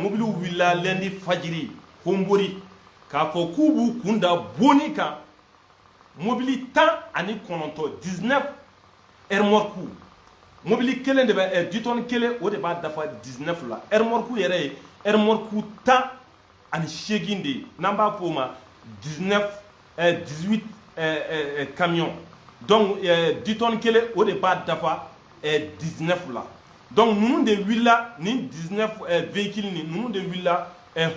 mobili willa lendi fajiri hombori k'a fɔ k'u b'u kunda boni kan mobili 19 ermorku mobili kelen de bɛ diton kelen o de b'a dafa 19 la ermorku yɛrɛ ye ermorku 18 de ye n'an b'a fɔ o ma 18 camion donc diton kelen o de b'a dafa 19 la donc ninnu de wulila ni 19 véhicules ni ninnu de wulila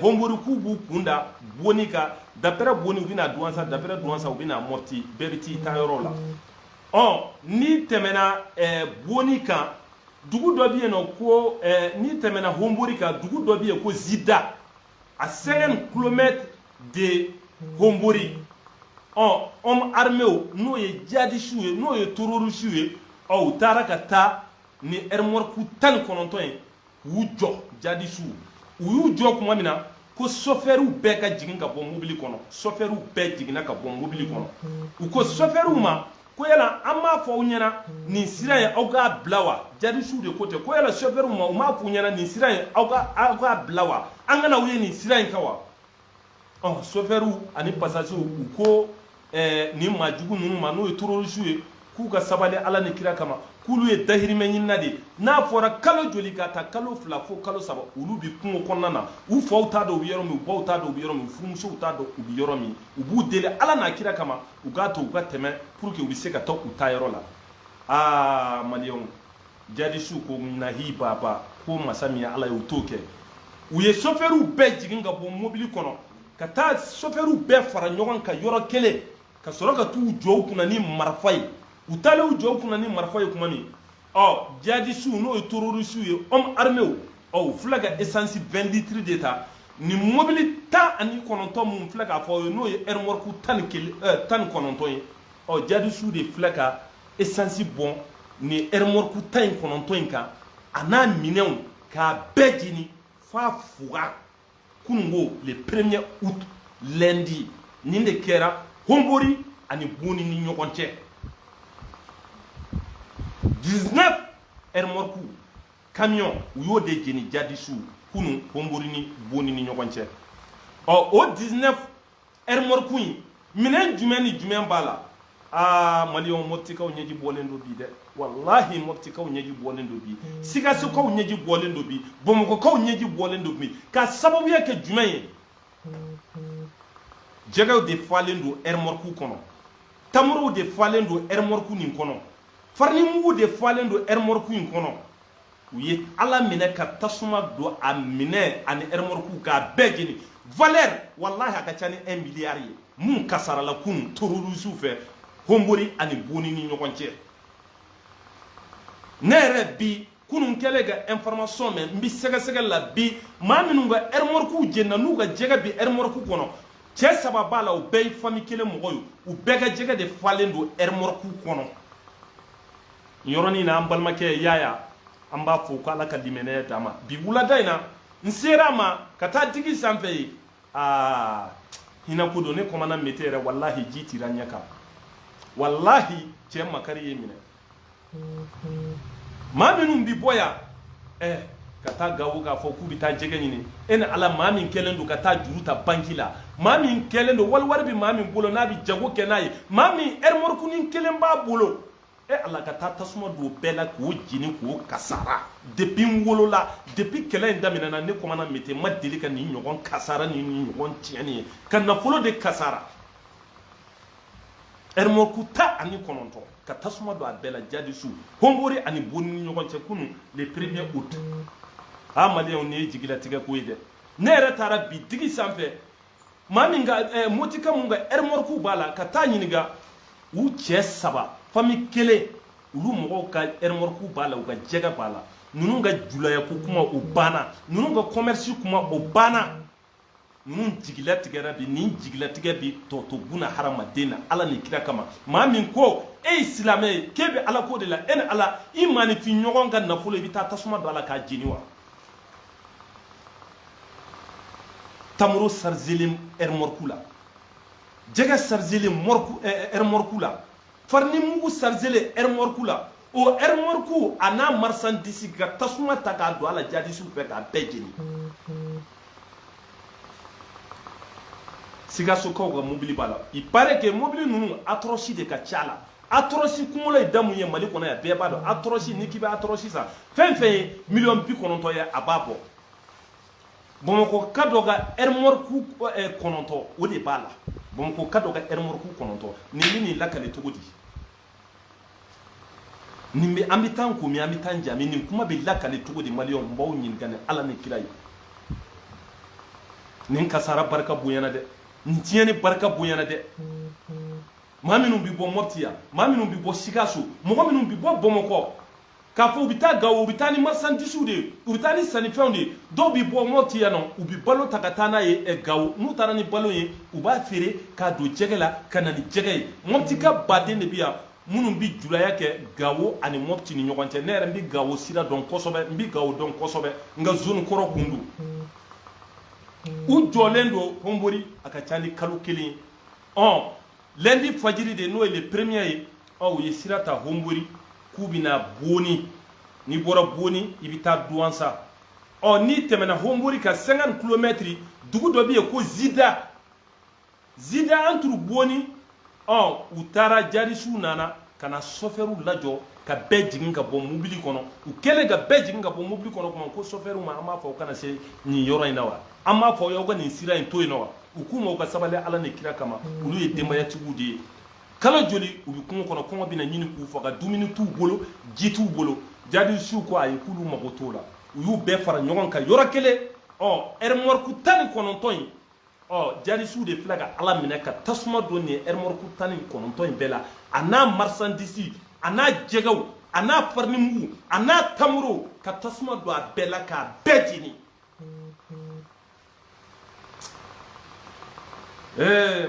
hombori k'u b'u kunda boni kan d'après boni u bɛna douança d'après douança u bɛna Mopti bɛɛ bɛ t'i ta yɔrɔ la ni tɛmɛna boni kan dugu dɔ bɛ yen nɔ ko ni tɛmɛna hombori kan dugu dɔ bɛ yen ko Zida à 50 km de hombori homme armé n'o ye djihadistes ye n'o ye terroristes ye u taara ka taa ni ermorku 19 ye k'u jɔ djihadistes u y'u jɔ tuma min na ko chauffeur bɛɛ ka jigin ka bɔ mobili kɔnɔ chauffeur bɛɛ jiginna ka bɔ mobili kɔnɔ u ko chauffeur ma ko yala an m'a fɔ aw ɲɛna nin sira in aw k'a bila wa djihadistes de ko ten ko yala chauffeur ma u m'a fɔ u ɲɛna nin sira in aw k'a bila wa an kana u ye nin sira in kan wa chauffeur ani passagers u ko nin maajugu ninnu ma n'o ye terroristes ye k'u ka sabali ala ni kira kama k'ulu ye dahirimɛ ɲinina de n'a fɔra kalo joli ka taa kalo 2 fo kalo 3 olu bi kungo kɔnɔna na u faw t'a dɔn u bɛ yɔrɔ min u baw t'a dɔn u bɛ yɔrɔ min u furumusow t'a dɔn u bɛ yɔrɔ min u b'u deli ala n'a kira kama u k'a to u ka tɛmɛ pour que u bɛ se ka taa u ta yɔrɔ la maliyɛnw djihadistes ko nahi baba ko masa min ye ala ye u t'o kɛ u ye chauffeur bɛɛ jigin ka bɔ mobili kɔnɔ ka taa chauffeur bɛɛ fara ɲɔgɔn kan yɔrɔ kelen ka sɔrɔ ka t'u jɔ u kunna ni marifa ye u taalen u jɔ u kunna ni marifa ye tuma min djihadistes n'o ye terroristes ye homme armé u filɛ ka essence 20 litres de ta ni mobili 19 mun filɛ k'a fɔ n'o ye ermorku 19 ye djihadistes de filɛ ka essence bɔn ni ermorku 19 in kan a n'a minɛnw k'a bɛɛ jeni f'a fuga kunungo le 1er août lundi nin de kɛra hombori ani boni ni ɲɔgɔn cɛ 19 ermorku camion u y'o de jeni djihadistes kunu hombori ni boni ni ɲɔgɔn cɛ o 19 ermorku in minɛn jumɛn ni jumɛn b'a la maliyɛnw mɔptikaw ɲɛji bɔlen do bi dɛ wallahi mɔptikaw ɲɛji bɔlen do bi sikasokaw ɲɛji bɔlen do bi bamakɔkaw ɲɛji bɔlen do bi ka sababuya kɛ jumɛn ye jɛgɛw de falen do ermorku kɔnɔ tamorow de falen do ermorku nin kɔnɔ farinimugu de falen do ermorku in kɔnɔ u ye ala minɛ ka tasuma don a minɛ ani ermorku k'a bɛɛ jeni valeur wallahi a ka ca ni 1 milliard ye mun kasarala kunun terroristes fɛ hombori ani boni ni ɲɔgɔn cɛ ne yɛrɛ bi kunun kɛlen ka information mɛn n bi sɛgɛsɛgɛ la bi maa minnu ka ermorku jenina n'u ka jɛgɛ bi ermorku kɔnɔ cɛ 3 b'a la u bɛɛ ye famille kelen mɔgɔ ye u bɛɛ ka jɛgɛ de falen don ermorku kɔnɔ yɔrɔnin na an balimakɛ yaya an b'a fɔ ko ala ka limɛnɛya d'a ma bi wulada in na n sera a ma ka taa digi sanfɛ ye hinako don ne kɔmana mete yɛrɛ wallahi ji tira ɲɛ kan wallahi cɛ makari ye minɛ maa minnu bi bɔ yan ka taa gawo k'a fɔ k'u bɛ taa jɛgɛ ɲini e ni ala maa min kɛlen don ka taa juru ta banki la maa min kɛlen don wari bɛ maa min bolo n'a bɛ jago kɛ n'a ye maa min ermorkunin kelen b'a bolo ala ka taa tasuma don bɛɛ la k'o jeni k'o kasara depuis n wolola depuis kɛlɛ in daminɛna ne kɔmana mete ma deli ka nin ɲɔgɔn kasara ni ɲɔgɔn tiɲɛni ye ka nafolo de kasara ermorku 19 ka tasuma don a bɛɛ la djihadistes hombori ani boni ni ɲɔgɔn cɛ kunun le 1er août maliyɛnw ni ye jigilatigɛ ko ye dɛ ne yɛrɛ taara bi digi sanfɛ maa min ka motika mun ka ermorku b'a la ka taa ɲininka u cɛ 3 famille kelen olu mɔgɔw ka ermorku b'a la u ka jɛgɛ b'a la ninnu ka julaya ko kuma o banna ninnu ka commerce kuma o banna ninnu jigilatigɛra bi nin jigilatigɛ bi tɔtɔ buna hadamaden na ala ni kira kama maa min ko e ye silamɛ ye k'e bɛ ala ko de la e ni ala i maanifin ɲɔgɔn ka nafolo i bɛ taa tasuma don a la k'a jeni wa tamaro sarzelen ermorku la jɛgɛ sarzelen ermorku la farinimugu sarzelen ermorku la o remorque a n'a marchandise ka tasuma ta k'a don a la jihadiste fɛ k'a bɛɛ jeni Sikasokaw ka mobili b'a la il paraît que mobili ninnu atroci de ka ca la atroci kunkolo ye da mun ye Mali kɔnɔ yan bɛɛ b'a dɔn atroci ni k'i bɛ atroci san fɛn fɛn ye $90,000 ye a b'a bɔ Bamakɔ ka dɔ ka remorque 9 o de b'a la Bamakɔ ka dɔ ka remorque 9 nin bɛ nin lakale cogo di nin bɛ an bɛ taa ko min an bɛ taa jami nin kuma bɛ lakale cogo di maliyɛnw n b'aw ɲininka ni Ala ni kira ye nin kasara barika bonyana dɛ nin tiɲɛni barika bonyana dɛ maa minnu bɛ bɔ Mopti yan maa minnu bɛ bɔ Sikaso mɔgɔ minnu bɛ bɔ Bamakɔ k'a fɔ u bɛ taa Gawo u bɛ taa ni marchandise de ye u bɛ taa ni sannifɛnw de ye dɔw bɛ bɔ Mopti yan nɔ u bɛ balo ta ka taa n'a ye Gawo n'u taara ni balo ye u b'a feere k'a don jɛgɛ la ka na ni jɛgɛ ye Mopti ka baden de bɛ yan minnu bɛ julaya kɛ Gawo ani Mopti ni ɲɔgɔn cɛ ne yɛrɛ n bɛ Gawo sira dɔn kosɛbɛ n bɛ Gawo dɔn kosɛbɛ n ka zone kɔrɔ kun don u jɔlen don Honbori a ka ca ni kalo kelen ye lundi fajiri de n'o ye le premier ye u ye sira ta Honbori k'u bɛna Boni n'i bɔra Boni i bɛ taa Douentza n'i tɛmɛna Honbori ka 50 km dugu dɔ bɛ yen ko Zida entre Boni u taara jihadistes nana ka na chauffeur lajɔ ka bɛɛ jigin ka bɔ mobili kɔnɔ u kɛlen ka bɛɛ jigin ka bɔ mobili kɔnɔ kuma ko chauffeur ma an b'a fɔ u kana se nin yɔrɔ in na wa an b'a fɔ aw ka nin sira in to yen nɔ wa u k'u ma u ka sabali Ala ni kira kama olu ye denbayatigiw de ye kalo joli u bɛ kungo kɔnɔ kɔngɔ bɛ na ɲini k'u faga dumuni t'u bolo ji t'u bolo jihadistes ko ayi k'olu mago t'o la u y'u bɛɛ fara ɲɔgɔn kan yɔrɔ kelen remorque 19 in jihadistes de filɛ ka Ala minɛ ka tasuma don nin remorque 19 in bɛɛ la a n'a marchandise a n'a jɛgɛw a n'a farni mugu a n'a tamuro ka tasuma don a bɛɛ la k'a bɛɛ jeni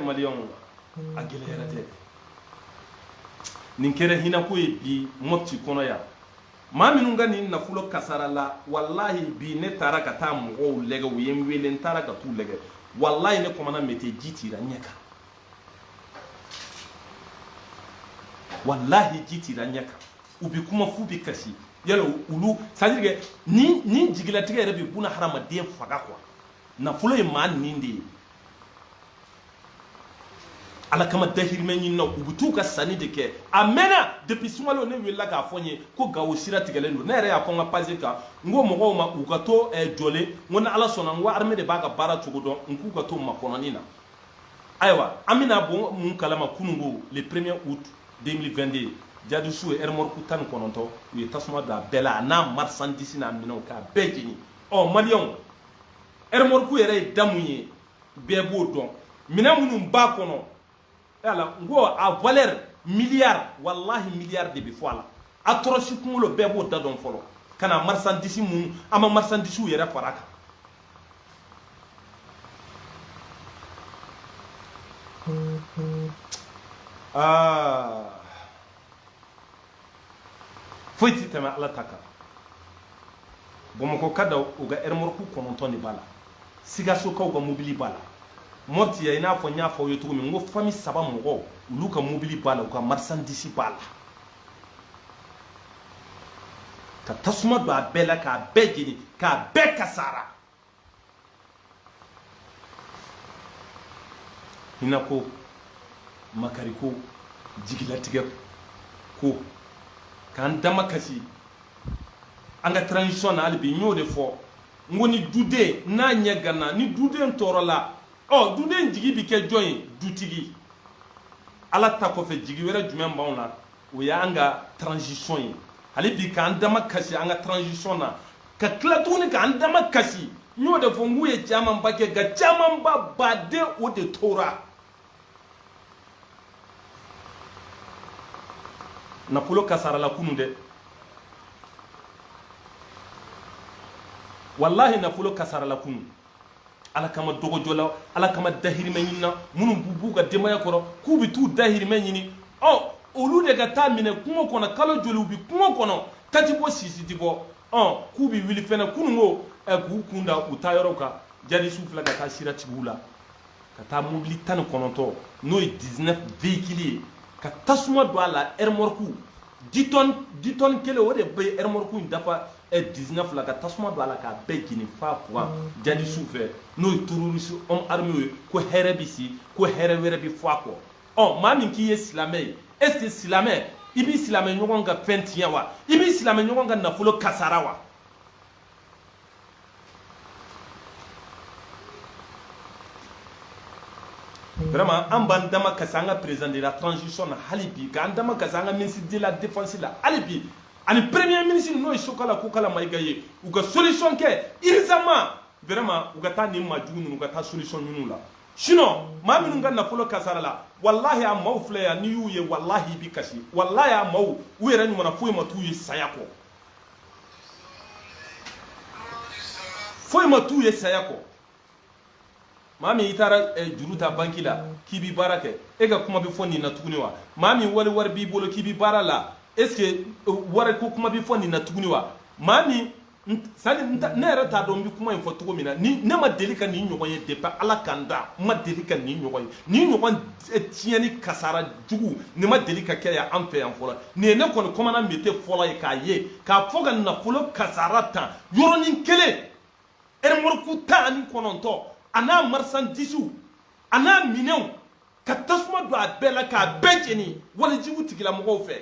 maliyɛnw a gɛlɛyara dɛ nin kɛra hinako ye bi Mopti kɔnɔ yan maa minnu ka nin nafolo kasara la wallahi bi ne taara ka taa mɔgɔw lɛgɛ u ye n wele n taara ka t'u lɛgɛ wallahi ne kɔmana mete ji tira ɲɛ kan wallahi ji tira ɲɛ kan u bɛ kuma f'u bɛ kasi yala olu c'est à dire que ni jigilatigɛ yɛrɛ bɛ buna hadamaden faga quoi nafolo ye maa nin de ye Ala kama dahirimɛ ɲini na u bɛ t'u ka sanni de kɛ a mɛnna depuis sunkalo ne welela k'a fɔ n ye ko Gawo sira tigɛlen don ne yɛrɛ y'a fɔ n ka page kan n ko mɔgɔw ma u ka to jɔlen n ko ni Ala sɔnna n ko armée de b'a ka baara cogo dɔn n k'u ka to makɔnɔni na ayiwa an bɛna bɔ mun kalama kununko le 1er août 2022 jihadistes ye remorque 19 u ye tasuma don a bɛɛ la a n'a marchandise n'a minɛnw k'a bɛɛ jeni maliyɛnw remorque yɛrɛ ye da mun ye bɛɛ b'o dɔn minɛn minnu b'a kɔnɔ yala n ko a valeur milliard wallahi milliard de bɛ fɔ a la atroci kunkolo bɛɛ b'o da dɔn fɔlɔ ka na marchandise mun an ma marchandise yɛrɛ fara a kan foyi tɛ tɛmɛ Ala ta kan Bamakɔ ka da u ka remorque 9 de b'a la Sikasokaw ka mobili b'a la Mopti ya i n'a fɔ n y'a fɔ aw ye cogo min n ko famille 3 mɔgɔw olu ka mobili b'a la u ka marchandise b'a la ka tasuma don a bɛɛ la k'a bɛɛ jeni k'a bɛɛ kasara hinako makariko jigilatigɛ ko k'an dama kasi an ka transition na hali bi n y'o de fɔ n ko ni duden n'a ɲɛ ganna ni duden tɔɔrɔla duden jigi bi kɛ jɔn ye dutigi Ala ta kɔfɛ jigi wɛrɛ jumɛn b'anw na o y'an ka transition ye hali bi k'an dama kasi an ka transition na ka tila tuguni k'an dama kasi n y'o de fɔ n k'u ye camanba kɛ nka camanba baden o de tora nafolo kasarala kunun dɛ wallahi nafolo kasarala kunun Ala kama dɔgɔjɔla Ala kama dahirimɛ ɲinina minnu b'u ka denbaya kɔrɔ k'u bɛ t'u dahirimɛ ɲini olu de ka taa minɛ kungo kɔnɔ kalo joli u bɛ kungo kɔnɔ tati bɔ sisi ti bɔ k'u bɛ wuli fɛnɛ kunun ko k'u kun da u taa yɔrɔw kan jihadistes filɛ ka taa sira tigiw la ka taa mobili 19 n'o ye 19 véhicules ye ka tasuma don a la remorque 10 tonnes kele o de be remorque in dafa 19 la ka tasuma do ala ka be jini fa point jadi souffre no terroriste armé ko here bisi ko here were bi fa ko ma min ki islamé est ce que islamé ibi islamé nyogon ga fentiya wa ibi islamé nyogon ga nafulo kasara wa vraiment an ban dama kasanga président de la transition na halibi ka an dama kasanga ministre de la défense la halibi ani premier ministre no isokala ko kala maigaye u ga solution ke irzama vraiment u ga ta ni majugu nu ga ta solution nu la sinon ma minu ga na folo kasara la wallahi am mawfle ya ni yuye wallahi bi kashi wallahi am maw u yera ni mona foy ma tuye sayako foy ma tuye sayako mami itara juruta banki la kibi barake ega kuma bi fonni na tuguni wa mami wali war bi bolo kibi bara la est-ce que wara ko kuma bi fonni na tuguni wa mami sani ne yɛrɛ t'a dɔn n bɛ kuma in fɔ cogo min na ni ne ma deli ka nin ɲɔgɔn ye depuis ala kan da ma deli ka nin ɲɔgɔn ye nin ɲɔgɔn tiɲɛni kasara jugu nin ma deli ka kɛ yan an fɛ yan fɔlɔ nin ye ne kɔni commandant Mete fɔlɔ ye k'a ye k'a fɔ ka nafolo kasara tan yɔrɔnin kelen remorque 19 a n'a marchandise a n'a minɛnw ka tasuma don a bɛɛ la k'a bɛɛ jeni walijibu tigilamɔgɔw fɛ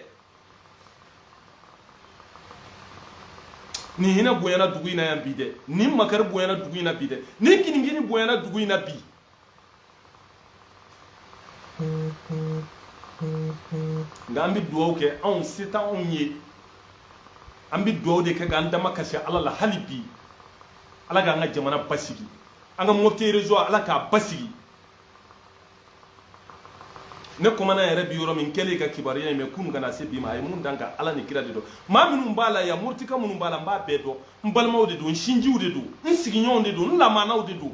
ni hinɛ bonyana dugu in na yan bi dɛ ni makari bonyana dugu in na bi dɛ ni kinigini bonyana dugu in na bi nka an bɛ dugawu kɛ anw se tɛ anw ye an bɛ dugawu de kɛ k'an dama kasi ala la hali bi ala k'an ka jamana basigi an ka Mopti réseau ala k'a basigi ne commandant yɛrɛ bi yɔrɔ min kɛlen ka kibaruya in mɛn kunu kana se bi ma a ye mun dan ka ala ni kira de dɔn maa minnu b'a la yan moritika minnu b'a la n b'a bɛɛ dɔn n balimaw de don n sinjiw de don n sigiɲɔgɔnw de don n lamanaw de don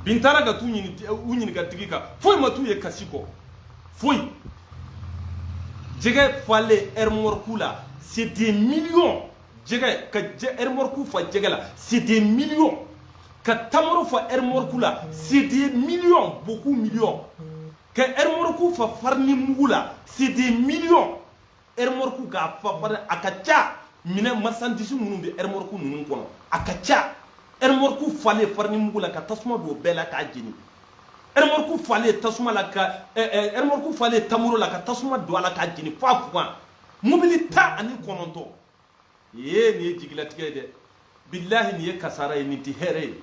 bi n taara ka t'u ɲininka tigi kan foyi ma t'u ye kasi kɔ foyi jɛgɛ falen remorque la c'est des millions jɛgɛ ka remorque fa jɛgɛ la c'est des millions ka tamaro fa remorque la c'est des millions beaucoup millions que remorque fa farni mugu la c'est des millions remorque ka fa farni akacha mine marchandise munun be remorque nunun kono akacha remorque fale farni mugu la ka tasuma do bela ka jini remorque fale tasuma la ka remorque fale tamuro la ka tasuma do ala ka jini fa point mobili ta ani kononto ye ni jigilatige de billahi ni kasara ni ti here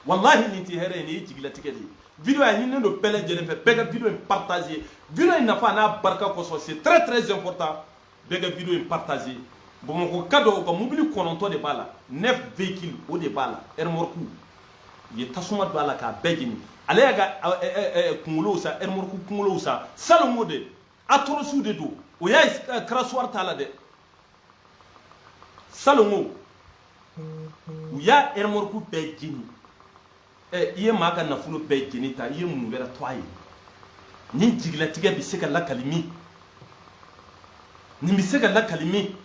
wallahi ni ti here ni jigilatige de vidéo a ɲininen don bɛɛ lajɛlen fɛ bɛɛ ka vidéo in partager vidéo in nafa n'a barika kosɔn c'est très très important bɛɛ ka vidéo in partager Bamakɔ ka dɔ u ka mobili 9 de b'a la 9 véhicules o de b'a la remorque u ye tasuma don a la k'a bɛɛ jeni ale y'a ka kunkolow sa remorque kunkolow sa salongo de atroces de don o y'a crasoir t'a la dɛ salongo u y'a remorque bɛɛ jeni i ye maa ka nafolo bɛɛ jeni ta i ye mun wɛrɛ to a ye nin jigilatigɛ bɛ se ka lakali min nin bɛ se ka lakali min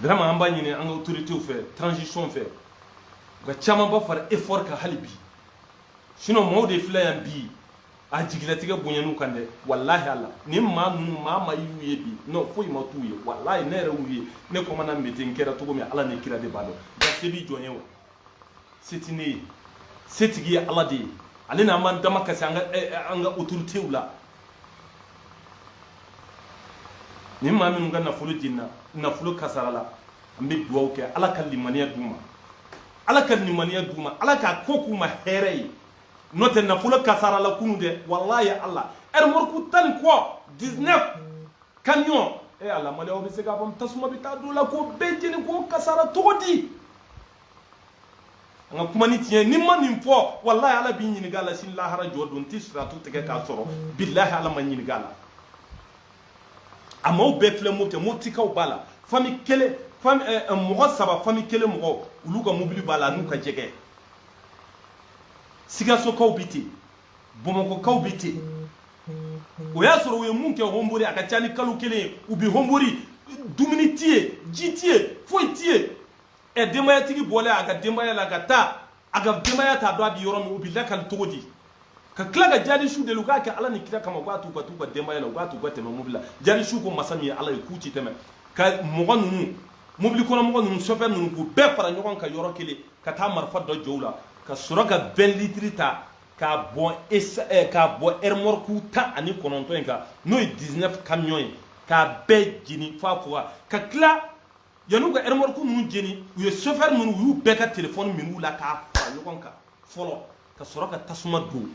vraiment an b'a ɲini an ka autorités fɛ transition fɛ u ka caman ba fara effort kan hali bi sinon maaw de filɛ yan bi a jigilatigɛ bonyanu kan dɛ wallahi ala ni maa ninnu maa ma y'u ye bi non foyi ma t'u ye wallahi ne yɛrɛ y'u ye ne commandant Mete n kɛra cogo min ala ni kira de b'a dɔn nka se b'i jɔn ye wa se ti ne ye se tigi ye ala de ye ale n'an b'an dama kasi an ka autorités la ni maa minnu ka nafolo jenina nafolo kasara la an bɛ dugawu kɛ ala ka limaniya d'u ma ala ka limaniya d'u ma ala k'a ko k'u ma hɛrɛ ye n'o tɛ nafolo kasara la kunu dɛ wallahi ala remorque 10 kɔ 19 camion ala maliyɛnw bɛ se k'a fɔ tasuma bɛ taa don la k'o bɛɛ jeni k'o kasara cogo di an ka kuma ni tiɲɛ ni ma nin fɔ wallahi ala b'i ɲininka a la sini lahara jɔ don n tɛ siratu tigɛ k'a sɔrɔ billahi ala ma ɲininka a la a maaw bɛɛ filɛ Mopti Moptikaw b'a la famille kelen mɔgɔ 3 famille kelen mɔgɔ olu ka mobili b'a la n'u ka jɛgɛ Sikasokaw bɛ ten Bamakɔkaw bɛ ten o y'a sɔrɔ u ye mun kɛ Honbori a ka ca ni kalo kelen ye u bɛ Honbori dumuni t'i ye ji t'i ye foyi t'i ye denbayatigi bɔlen a ka denbaya la ka taa a ka denbaya t'a dɔn a bɛ yɔrɔ min u bɛ lakali cogo di ka kila ka jadi su de luka ka ala ni kira kama kwa tu ka demba yala kwa tu ka teme mobile jadi su ko masami ala ku ci teme ka mogo nunu mobile ko na mogo nunu chauffeur nunu ko be fara nyogon ka yoro kele ka ta marfa do jowla ka sura ka 20 litres ta ka bon remorque ta ani kononto ka no 19 camion ka be jini fa ka kila yanu ka remorque nunu jini u ye chauffeur nunu yu be ka téléphone minu la ka fa nyogon ka folo ka sura ka tasuma do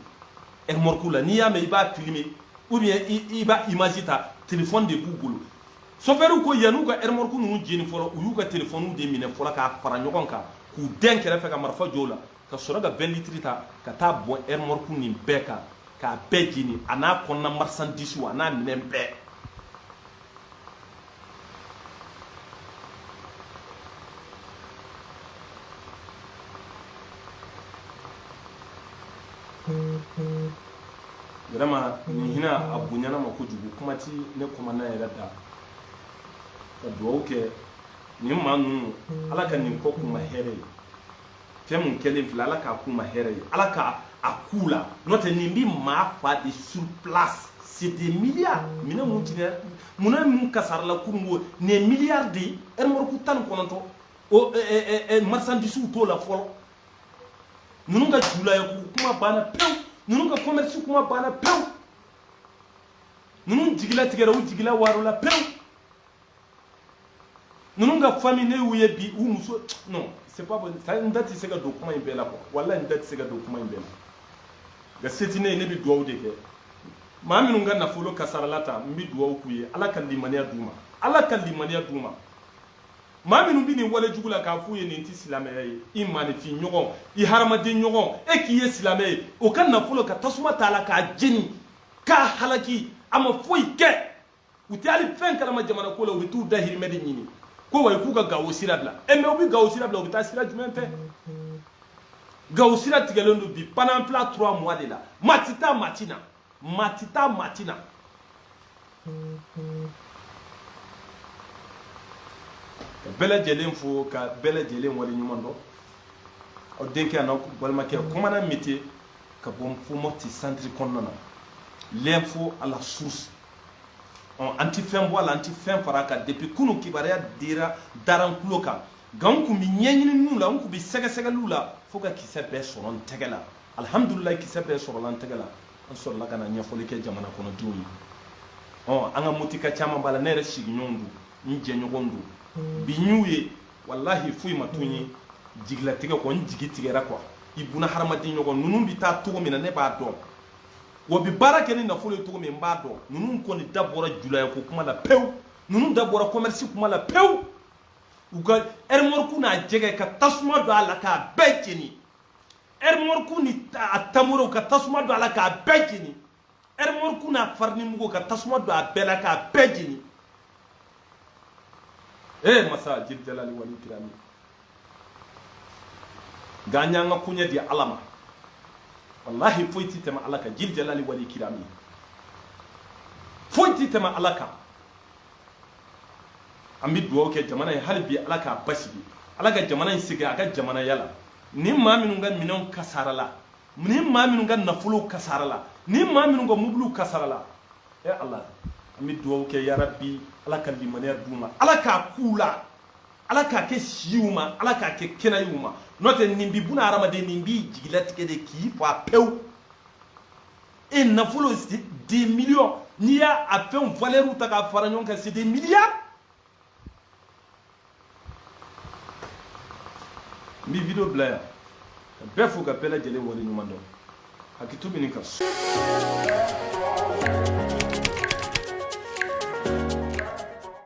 remorque la ni ya me iba filmer ou bien iba image ta téléphone de bugulu chauffeur ko yanu ka remorque nunu jini folo u yu ka téléphone de mine folo ka fara nyogon ka ku den kere fe ka marfa jola ka sɔrɔ ka 20 litres ta ka taa bɔn remorque nin bɛɛ kan k'a bɛɛ jeni a n'a kɔnɔna marchandise a n'a minɛn bɛɛ vraiment nin hinɛ a bonyana ma kojugu kuma ti ne kɔmana yɛrɛ da ka duwawu kɛ nin maa ninnu ala ka nin kɔ kun ma hɛrɛ ye fɛn mun kɛlen filɛ ala k'a k'u ma hɛrɛ ye ala ka a k'u la n'o tɛ nin bi maa fa de sur place c'est des milliards minɛn mun tigɛ munna mun kasarala kurun ko nin ye milliards de ye remorque 19 o marchandise t'o la fɔlɔ ninnu ka julaya ko kuma banna pewu ninnu ka commerce kuma banna pewu ninnu jigila tigɛra u jigila waro la pewu ninnu ka famille ne y'u ye bi u muso non c'est pas bon ça n da tɛ se ka don kuma in bɛɛ la quoi wallahi n da tɛ se ka don kuma in bɛɛ la nka se tɛ ne ye ne bɛ duwawu de kɛ maa minnu ka nafolo kasarala ta n bɛ duwawu k'u ye ala ka limaniya d'u ma ala ka limaniya d'u ma maa minnu bɛ nin wale jugu la k'a f'u ye nin tɛ silamɛya ye i maanifin ɲɔgɔn i hadamaden ɲɔgɔn e k'i ye silamɛ ye o ka nafolo ka tasuma t'a la k'a jeni k'a halaki a ma foyi kɛ u tɛ hali fɛn kalama jamana ko la u bɛ t'u dahirimɛ de ɲini ko wa k'u ka gawo sira bila mais u bɛ gawo sira bila u bɛ taa sira jumɛn fɛ gawo sira tigɛlen don bi pendant 3 mois de la maa ti taa maa ti na maa ti taa maa ti na ka bɛɛ lajɛlen fo ka bɛɛ lajɛlen waleɲuman dɔn aw denkɛ n'aw balimakɛ commandant Mete ka bɔ fo Mopti centre kɔnɔna na l'info à la source an ti fɛn bɔ a la an ti fɛn fara a kan depuis kunu kibaruya dira daran kulo kan nka n kun bɛ ɲɛɲininiw la n kun bɛ sɛgɛsɛgɛliw la fo ka kisɛ bɛɛ sɔrɔ n tɛgɛ la alhamdulilayi kisɛ bɛɛ sɔrɔla n tɛgɛ la an sɔrɔla ka na ɲɛfɔli kɛ jamana kɔnɔdenw ye an ka moti ka caman b'a la ne yɛrɛ sigiɲɔgɔnw don n jɛɲɔgɔnw don bi n y'u ye walahi foyi ma to n ye jigilatigɛ kɔ n jigi tigɛra quoi i buna hadamaden ɲɔgɔn ninnu bɛ taa cogo min na ne b'a dɔn wa bi baara kɛ ni nafolo ye cogo min n b'a dɔn ninnu kɔni da bɔra julaya ko kuma la pewu ninnu da bɔra commerce kuma la pewu u ka remorque n'a jɛgɛ ka tasuma don a la k'a bɛɛ jeni remorque ni a tamorow ka tasuma don a la k'a bɛɛ jeni remorque n'a farinimugu ka tasuma don a bɛɛ la k'a bɛɛ jeni masa jeli jalali wali kirami nka an y'an ka koɲɛ di ala ma wallahi foyi tɛ tɛmɛ ala kan jeli jalali wali kirami foyi tɛ tɛmɛ ala kan an bɛ dugawu kɛ jamana ye hali bi ala k'a basigi ala ka jamana in sigi a ka jamana yala ni maa minnu ka minɛnw kasarala ni maa minnu ka nafolow kasarala ni maa minnu ka mobiliw kasarala ala an bɛ dugawu kɛ yarabi ala ka limaniya d'u ma ala k'a k'u la ala k'a kɛ siw ma ala k'a kɛ kɛnɛyaw ma n'o tɛ nin bi buna hadamaden nin b'i jigilatigɛ de k'i fa pewu et nafolo des millions n'i y'a fɛnw valeur ta k'a fara ɲɔgɔn kan c'est des milliards n bɛ video bila yan ka bɛɛ fo ka bɛɛ lajɛlen waleɲuman dɔn hakili to bɛ nin kan